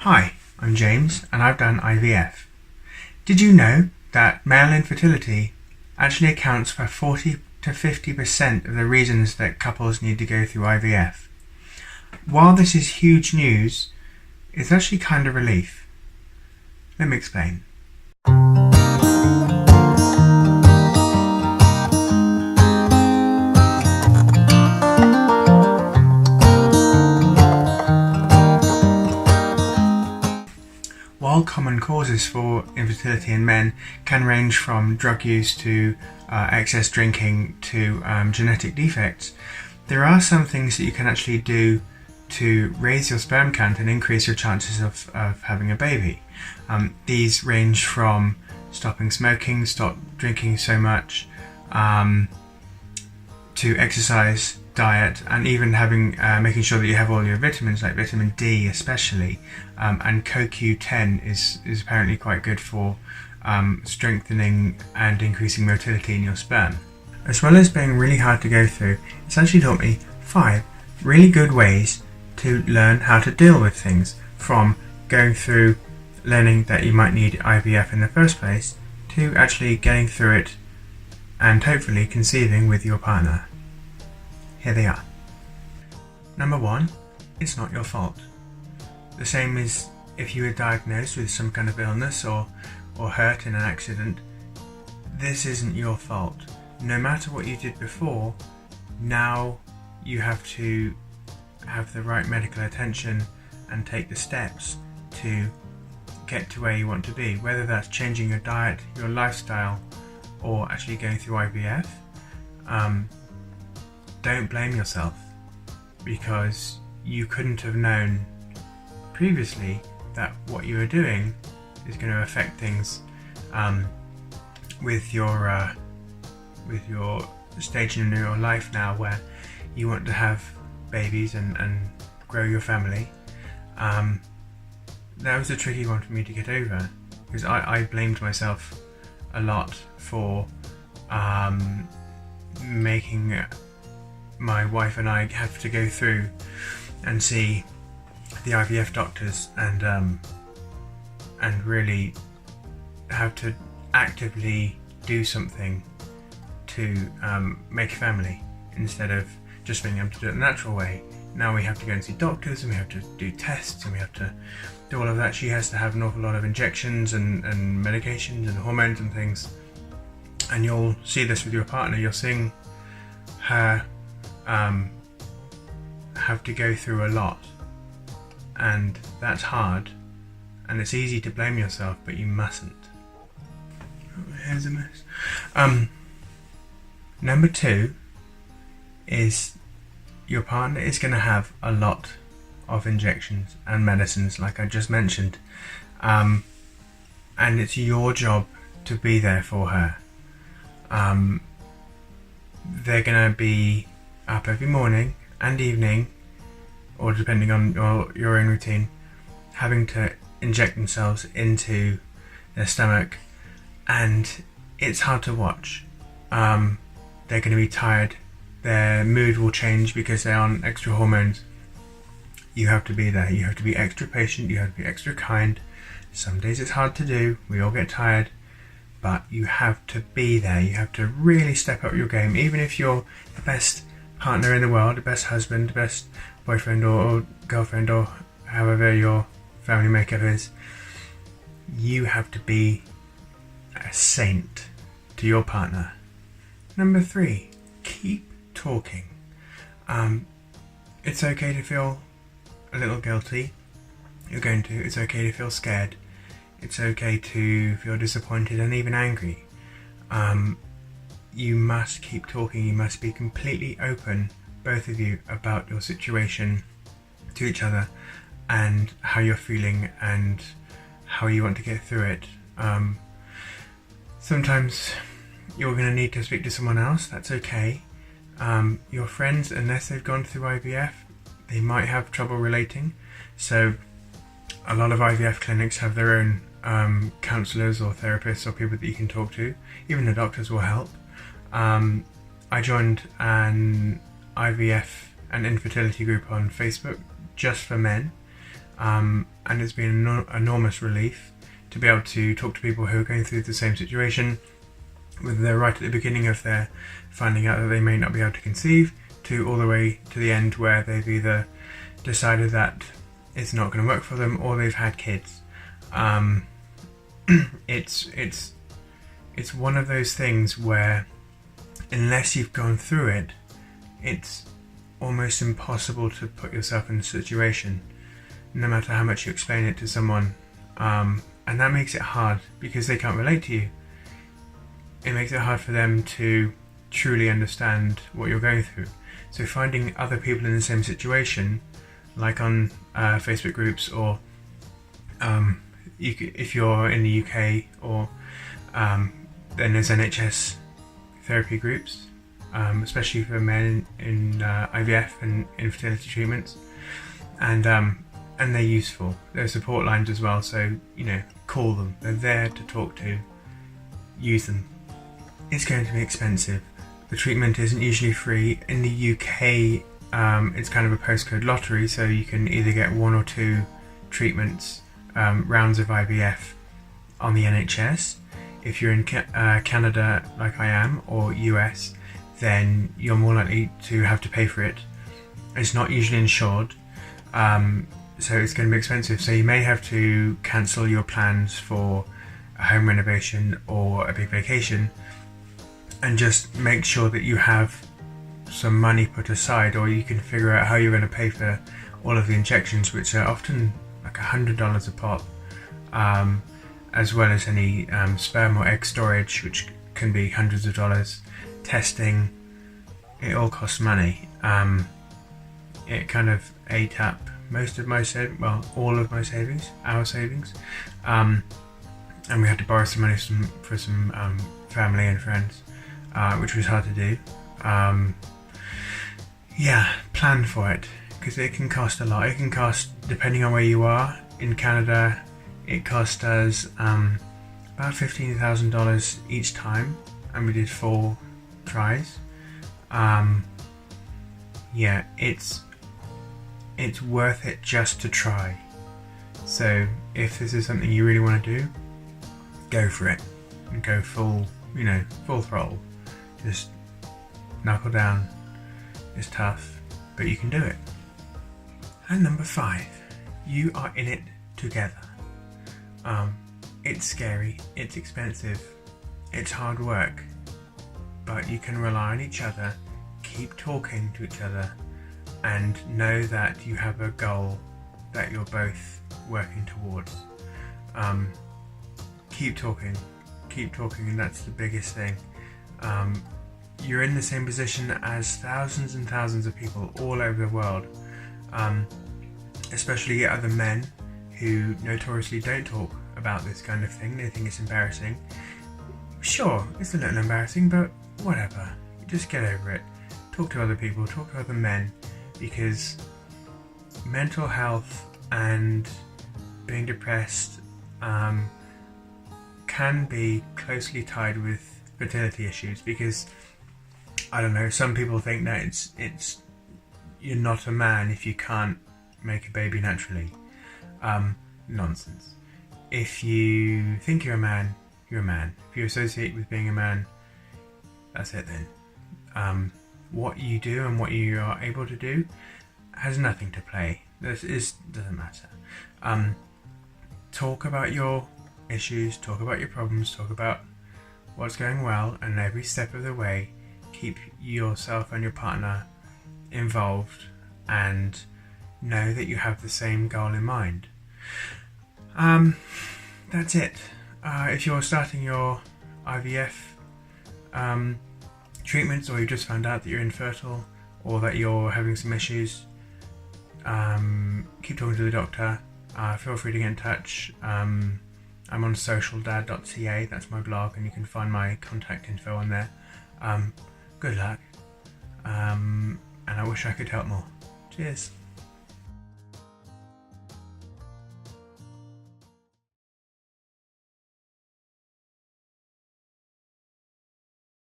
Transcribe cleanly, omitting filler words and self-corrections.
Hi, I'm James and I've done IVF. Did you know that male infertility actually accounts for 40 to 50% of the reasons that couples need to go through IVF? While this is huge news, it's actually kind of relief. Let me explain. While common causes for infertility in men can range from drug use to excess drinking to genetic defects, there are some things that you can actually do to raise your sperm count and increase your chances of having a baby. These range from stopping smoking, stop drinking so much, to exercise, diet, and even making sure that you have all your vitamins, like vitamin D especially, and CoQ10 is apparently quite good for strengthening and increasing motility in your sperm. As well as being really hard to go through, it's actually taught me 5 really good ways to learn how to deal with things, from going through learning that you might need IVF in the first place to actually getting through it and hopefully conceiving with your partner. Here they are. Number 1, it's not your fault. The same as if you were diagnosed with some kind of illness or hurt in an accident, this isn't your fault. No matter what you did before, now you have to have the right medical attention and take the steps to get to where you want to be, whether that's changing your diet, your lifestyle, or actually going through IVF. Don't blame yourself, because you couldn't have known previously that what you were doing is going to affect things with your stage in your life now where you want to have babies and grow your family. That was a tricky one for me to get over, because I blamed myself a lot for making my wife and I have to go through and see the IVF doctors and really have to actively do something to make a family instead of just being able to do it the natural way. Now we have to go and see doctors, and we have to do tests, and we have to do all of that. She has to have an awful lot of injections and medications and hormones and things. And you'll see this with your partner. You're seeing her have to go through a lot, and that's hard, and it's easy to blame yourself, but you mustn't. Oh, my hair's a mess. Number 2 is your partner is going to have a lot of injections and medicines, like I just mentioned, and it's your job to be there for her. They're going to be up every morning and evening, or depending on your own routine, having to inject themselves into their stomach, and it's hard to watch. They're going to be tired, their mood will change because they're on extra hormones. You have to be there, you have to be extra patient, you have to be extra kind. Some days it's hard to do, we all get tired, but you have to be there. You have to really step up your game. Even if you're the best partner in the world, the best husband, the best boyfriend or girlfriend, or however your family makeup is, you have to be a saint to your partner. Number 3, keep talking. It's okay to feel a little guilty. It's okay to feel scared. It's okay to feel disappointed and even angry. You must keep talking. You must be completely open, both of you, about your situation to each other and how you're feeling and how you want to get through it. Sometimes you're going to need to speak to someone else. That's okay. Your friends, unless they've gone through IVF, they might have trouble relating. So a lot of IVF clinics have their own counsellors or therapists or people that you can talk to. Even the doctors will help. I joined an IVF and infertility group on Facebook just for men, and and it's been an enormous relief to be able to talk to people who are going through the same situation, whether they're right at the beginning of their finding out that they may not be able to conceive, to all the way to the end where they've either decided that it's not going to work for them or they've had kids. It's one of those things where unless you've gone through it, it's almost impossible to put yourself in a situation, no matter how much you explain it to someone. And that makes it hard because they can't relate to you. It makes it hard for them to truly understand what you're going through. So finding other people in the same situation, like on Facebook groups, or if you're in the UK, or then there's NHS therapy groups, especially for men in IVF and infertility treatments, and they're useful. There are support lines as well, so call them. They're there to talk to. Use them. It's going to be expensive. The treatment isn't usually free. In the UK, it's kind of a postcode lottery, so you can either get 1 or 2 treatments, rounds of IVF on the NHS. If you're in Canada, like I am, or US, then you're more likely to have to pay for it. It's not usually insured, so it's going to be expensive. So you may have to cancel your plans for a home renovation or a big vacation, and just make sure that you have some money put aside, or you can figure out how you're going to pay for all of the injections, which are often like $100 a pop, as well as any sperm or egg storage, which can be hundreds of dollars. Testing, it all costs money. It kind of ate up all of my savings, our savings, and we had to borrow some money for some family and friends, which was hard to do. Plan for it, because it can cost a lot. It can cost, depending on where you are. In Canada, it cost us about $15,000 each time, and we did 4 tries. It's worth it just to try. So if this is something you really want to do, go for it and go full throttle. Just knuckle down. It's tough, but you can do it. And number 5, you are in it together. It's scary, it's expensive, it's hard work, but you can rely on each other, keep talking to each other, and know that you have a goal that you're both working towards. Keep talking, and that's the biggest thing. You're in the same position as thousands and thousands of people all over the world, especially other men who notoriously don't talk about this kind of thing. They think it's embarrassing. Sure, it's a little embarrassing, but whatever. Just get over it. Talk to other people, talk to other men, because mental health and being depressed can be closely tied with fertility issues, because I don't know, some people think that it's you're not a man if you can't make a baby naturally. Nonsense. If you think you're a man, you're a man. If you associate with being a man, that's it then. What you do and what you are able to do has nothing to play. Doesn't matter. Talk about your issues, talk about your problems, talk about what's going well, and every step of the way, keep yourself and your partner involved and know that you have the same goal in mind. That's it. If you're starting your IVF treatments, or you just found out that you're infertile or that you're having some issues, keep talking to the doctor. Feel free to get in touch. I'm on socialdad.ca, that's my blog, and you can find my contact info on there. Good luck, and I wish I could help more. Cheers.